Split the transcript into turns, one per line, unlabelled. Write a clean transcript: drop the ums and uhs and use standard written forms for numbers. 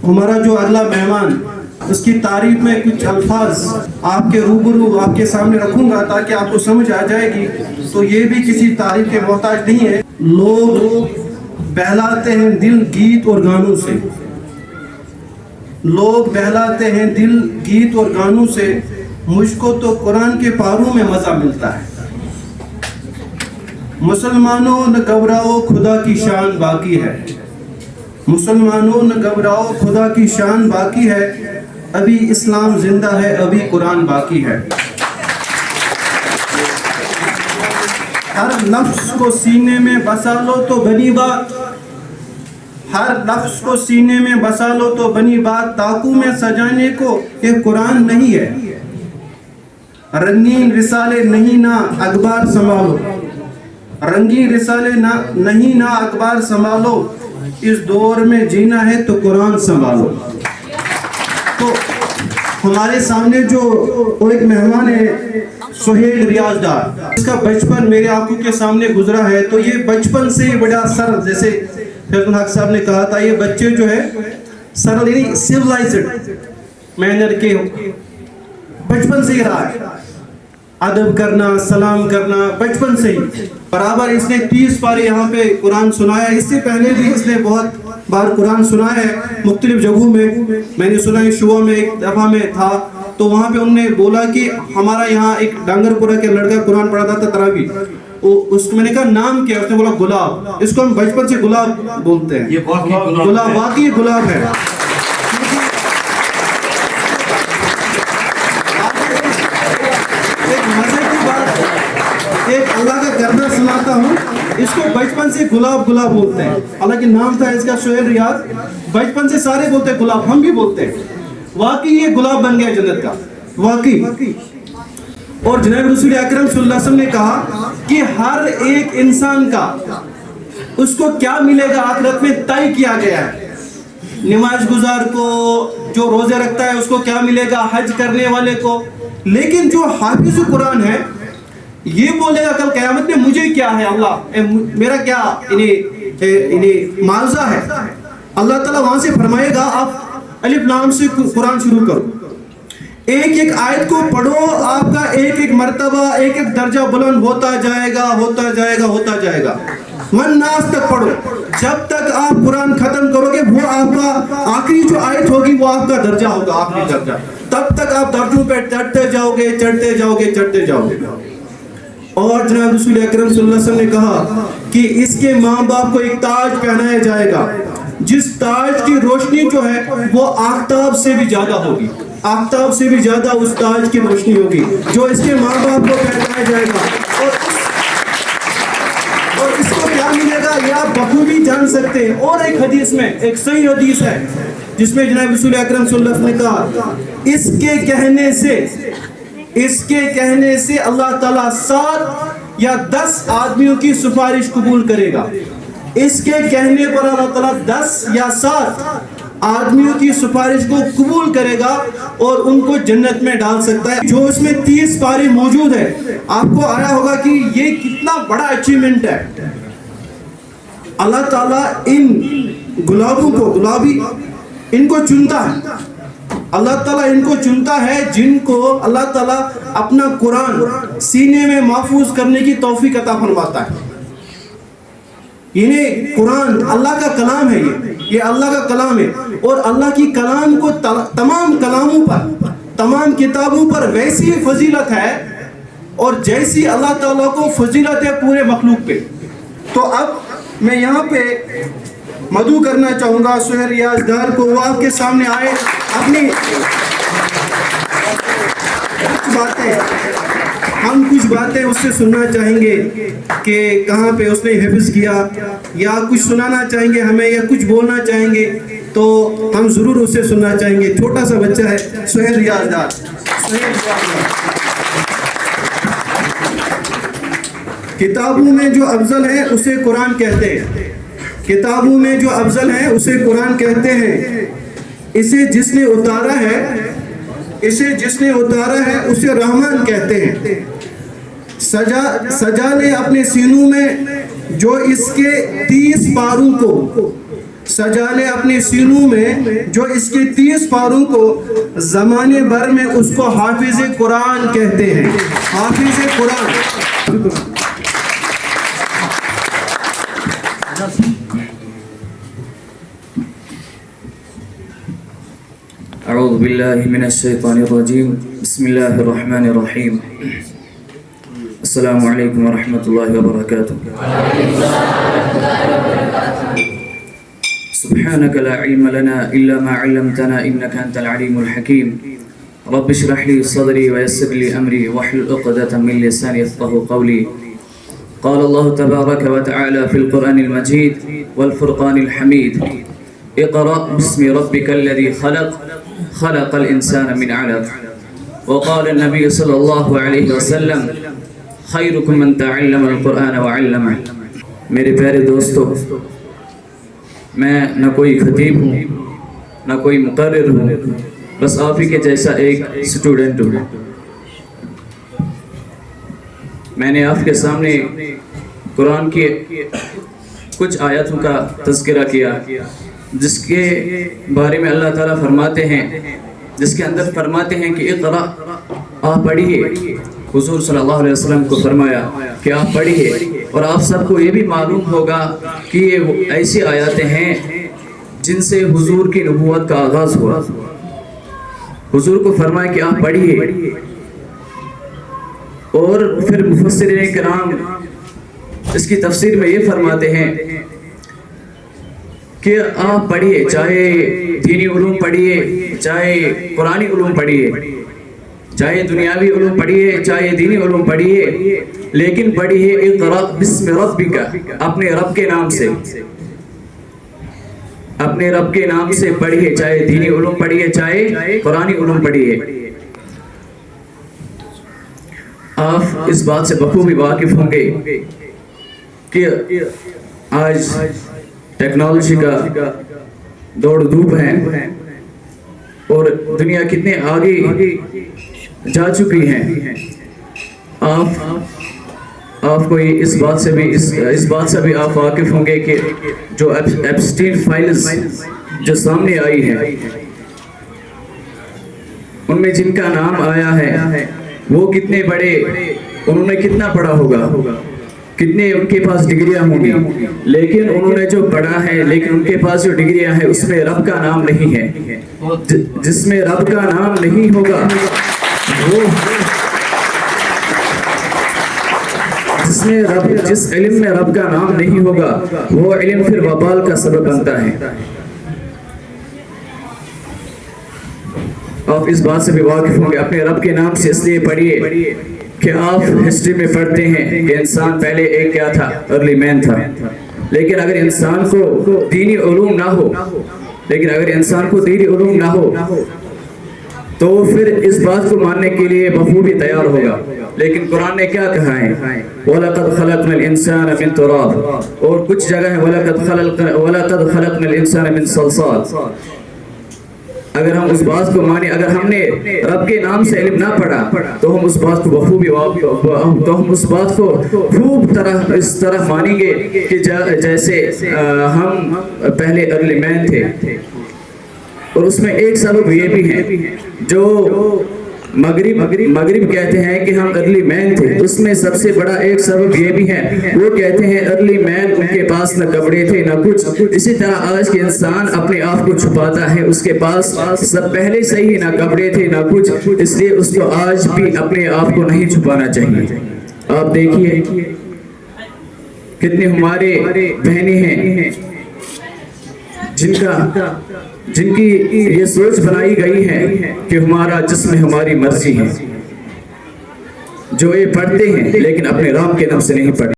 ہمارا جو اگلا مہمان اس کی تعریف میں کچھ الفاظ آپ کے روبرو آپ کے سامنے رکھوں گا تاکہ آپ کو سمجھ آ جائے گی، تو یہ بھی کسی تعریف کے محتاج نہیں ہے۔ لوگ بہلاتے ہیں دل گیت اور گانوں سے، لوگ بہلاتے ہیں دل گیت اور گانوں سے، مجھ کو تو قرآن کے پاروں میں مزہ ملتا ہے۔ مسلمانوں نہ گھبراؤ خدا کی شان باقی ہے، مسلمانوں نہ گھبراؤ خدا کی شان باقی ہے، ابھی اسلام زندہ ہے ابھی قرآن باقی ہے۔ ہر لفظ کو سینے میں بسا لو تو بنی بات، ہر لفظ کو سینے میں بسا لو تو بنی بات، تاکو میں سجانے کو یہ قرآن نہیں ہے، رنگین رسالے نہیں نہ اخبار سنبھالو، رنگین رسالے نہیں نہ اخبار سنبھالو، اس دور میں جینا ہے تو قرآن سنبھالو۔ تو ہمارے سامنے جو ایک مہمان ہے سہیل ریاض ڈار، اس کا بچپن میرے آنکھوں کے سامنے گزرا ہے، تو یہ بچپن سے ہی بڑا سرل، جیسے فیض الحق صاحب نے کہا تھا، یہ بچے جو ہے سرل یعنی سیولائزڈ مینر کے بچپن سے ہی رہا ہے، ادب کرنا سلام کرنا بچپن سے ہی۔ برابر اس نے 30 پارے یہاں پہ قرآن سنایا، اس سے پہلے بھی اس نے بہت بار قرآن سنایا ہے مختلف جگہوں میں۔ میں نے سنا ہے شعبہ میں ایک دفعہ میں تھا تو وہاں پہ انہوں نے بولا کہ ہمارا یہاں ایک ڈانگر پورا کے لڑکا قرآن پڑھاتا تھا تراویح، اس کو میں نے کہا نام کیا، اس نے بولا گلاب، اس کو ہم بچپن سے گلاب بولتے ہیں، گلاب واقعی گلاب ہے۔ ایک مزے کی بات، ایک اللہ کا کرنا سناتا ہوں، اس کو بچپن سے گلاب گلاب بولتے ہیں، حالانکہ نام تھا اس کا سہیل ریاض، بچپن سے سارے بولتے ہیں گلاب، ہم بھی بولتے ہیں، واقعی یہ گلاب بن گیا جنت کا، واقعی۔ اور جناب رسول اکرم صلی اللہ علیہ وسلم نے کہا کہ ہر ایک انسان کا اس کو کیا ملے گا آخرت میں طے کیا گیا ہے۔ نماز گزار کو، جو روزے رکھتا ہے اس کو کیا ملے گا، حج کرنے والے کو، لیکن جو حافظ قرآن ہے یہ بولے گا کل قیامت میں مجھے کیا ہے اللہ، میرا کیا انہیں معاوضہ ہے۔ اللہ تعالیٰ وہاں سے فرمائے گا آپ الف لام سے قرآن شروع کرو، ایک ایک آیت کو پڑھو، آپ کا ایک ایک مرتبہ ایک ایک درجہ بلند ہوتا جائے گا ہوتا جائے گا ہوتا جائے گا، والناس تک پڑھو، جب تک آپ قرآن ختم کرو گے وہ آپ کا آخری جو آیت ہوگی وہ آپ کا درجہ ہوگا، آخری درجہ، تب تک آپ درجوں پہ چڑھتے جاؤ گے چڑھتے جاؤ گے چڑھتے جاؤ گے۔ اور جناب رسول اکرم صلی اللہ علیہ وسلم نے کہا کہ اس کے ماں باپ کو ایک تاج پہنایا جائے گا، جس تاج کی روشنی جو ہے وہ آفتاب سے بھی زیادہ ہوگی، آفتاب سے بھی زیادہ اس تاج کی روشنی ہوگی جو اس کے ماں باپ کو پہنایا جائے گا۔ اور اس کو کیا ملے گا یہ آپ بخوبی جان سکتے ہیں۔ اور ایک حدیث میں ایک صحیح حدیث ہے جس میں جناب رسول اکرم صلی اللہ علیہ وسلم نے کہا اس کے کہنے سے اللہ تعالیٰ 7 یا 10 آدمیوں کی سفارش قبول کرے گا، اس کے کہنے پر اللہ تعالیٰ 10 یا 7 آدمیوں کی سفارش کو قبول کرے گا اور ان کو جنت میں ڈال سکتا ہے۔ جو اس میں 30 پارے موجود ہے، آپ کو آیا ہوگا کہ یہ کتنا بڑا اچیومنٹ ہے۔ اللہ تعالیٰ ان گلابوں کو، گلابی ان کو چنتا ہے، اللہ تعالیٰ ان کو چنتا ہے جن کو اللہ تعالیٰ اپنا قرآن سینے میں محفوظ کرنے کی توفیق عطا فرماتا ہے۔ یعنی قرآن اللہ کا کلام ہے، یہ اللہ کا کلام ہے، اور اللہ کی کلام کو تمام کلاموں پر، تمام کتابوں پر ویسی فضیلت ہے اور جیسی اللہ تعالیٰ کو فضیلت ہے پورے مخلوق پہ۔ تو اب میں یہاں پہ مدعو کرنا چاہوں گا سہیل ریاض ڈار کو، وہ آپ کے سامنے آئے، اپنی کچھ باتیں اس سے سننا چاہیں گے کہ کہاں پہ اس نے حفظ کیا، یا کچھ سنانا چاہیں گے ہمیں، یا کچھ بولنا چاہیں گے تو ہم ضرور اس سے سننا چاہیں گے۔ چھوٹا سا بچہ ہے سہیل ریاض ڈار۔ کتابوں میں جو افضل ہے اسے قرآن کہتے ہیں، کتابوں میں جو افضل ہے اسے قرآن کہتے ہیں، اسے جس نے اتارا ہے اسے رحمان کہتے ہیں، سجا لے اپنے سینوں میں جو اس کے 30 پاروں کو سجا لے اپنے سینوں میں جو اس کے 30 پاروں کو زمانے بھر میں اس کو حافظ قرآن کہتے ہیں. حافظ قرآن.
اعوذ باللہ من الشیطان الرجیم. بسم اللہ الرحمن الرحیم. السلام علیکم ورحمۃ اللہ وبرکاتہ. سبحانك لا علم لنا إلا ما علمتنا إنك أنت العليم الحكيم. رب اشرح لي صدري ويسر لي أمري واحلل عقدة من لساني يفقهوا قولي. قال الله تبارك وتعالى في القرآن المجيد والفرقان الحميد: اقرأ باسم ربك الذي خلق خلق الإنسان من علق. وقال النبي صلى الله عليه وسلم: خيركم من تعلم القرآن وعلمه. میرے پیارے دوستو، میں نہ کوئی خطیب ہوں نہ کوئی مقرر ہوں، بس آپ ہی کے جیسا ایک اسٹوڈنٹ ہوں. میں نے آپ کے سامنے قرآن کی کچھ آیاتوں کا تذکرہ کیا جس کے بارے میں اللہ تعالیٰ فرماتے ہیں، جس کے اندر فرماتے ہیں کہ اقرأ، آپ پڑھیے. حضور صلی اللہ علیہ وسلم کو فرمایا کہ آپ پڑھیے. اور آپ سب کو یہ بھی معلوم ہوگا کہ یہ ایسی آیاتیں ہیں جن سے حضور کی نبوت کا آغاز ہوا. حضور کو فرمایا کہ آپ پڑھیے. اور پھر مفسرین کرام اس کی تفسیر میں یہ فرماتے ہیں کہ آپ پڑھیے، چاہے دینی علوم پڑھیے، چاہے قرآنی علوم پڑھیے، چاہے دنیاوی علوم پڑھیے، چاہے دینی علوم پڑھیے، لیکن پڑھیے اقرأ بسم ربک، اپنے رب کے نام سے. اپنے رب کے نام سے پڑھیے، چاہے دینی علوم پڑھیے، چاہے قرآنی علوم پڑھیے. آپ اس بات سے بخوبی واقف ہوں گے کہ آج ٹیکنالوجی کا دوڑ دھوپ ہے اور دنیا کتنے آگے جا چکی ہیں. آپ کو اس بات سے بھی آپ واقف ہوں گے کہ جو ایپسٹین فائلز جو سامنے آئی ہیں، ان میں جن کا نام آیا ہے وہ کتنے بڑے، انہوں نے کتنا پڑھا ہوگا، کتنے ان کے پاس ڈگریاں ہوں گی، لیکن انہوں نے جو پڑھا ہے، لیکن ان کے پاس جو ڈگریاں ہیں اس میں رب کا نام نہیں ہے. جس میں رب کا نام نہیں ہوگا وہ جس علم میں رب کا نام نہیں ہوگا وہ علم پھر وبال کا سبب بنتا ہے. آپ اس بات سے بھی واقف ہوں گے. اپنے رب کے نام سے اس لیے پڑھیے کہ آپ ہسٹری میں پڑھتے ہیں کہ انسان پہلے ایک کیا تھا، ارلی مین تھا. لیکن اگر انسان کو دینی علوم نہ ہو تو پھر اس بات کو ماننے کے لیے بخوبی تیار ہوگا. لیکن قرآن نے کیا کہا ہے؟ وَلَقَدْ خَلَقْنَا الْإِنسَانَ مِن تُرَابٍ، اور کچھ جگہ ہے وَلَقَدْ خَلَقْنَا الْإِنسَانَ مِن صَلْصَالٍ. اگر ہم اس بات کو مانیں، اگر ہم نے رب کے نام سے علم نہ پڑھا تو ہم اس بات کو خوب اس طرح مانیں گے کہ جیسے ہم پہلے ارلی مین تھے. اور اس میں ایک سبب یہ بھی ہے، جو مغرب کہتے ہیں کہ ہم ارلی مین تھے، اس میں سب سے بڑا ایک سبب یہ بھی ہے، وہ کہتے ہیں ارلی مین ان کے پاس نہ کپڑے تھے نہ کچھ. اسی طرح آج کے انسان اپنے آپ کو چھپاتا ہے، اس کے پاس سب پہلے سے ہی نہ کپڑے تھے نہ کچھ، اس لیے اس کو آج بھی اپنے آپ کو نہیں چھپانا چاہیے. آپ دیکھیے کتنے ہمارے بہنیں ہیں جن کی یہ سوچ بنائی گئی ہے کہ ہمارا جسم ہماری مرضی ہے، جو یہ پڑھتے ہیں لیکن اپنے رب کے نام سے نہیں پڑھتے.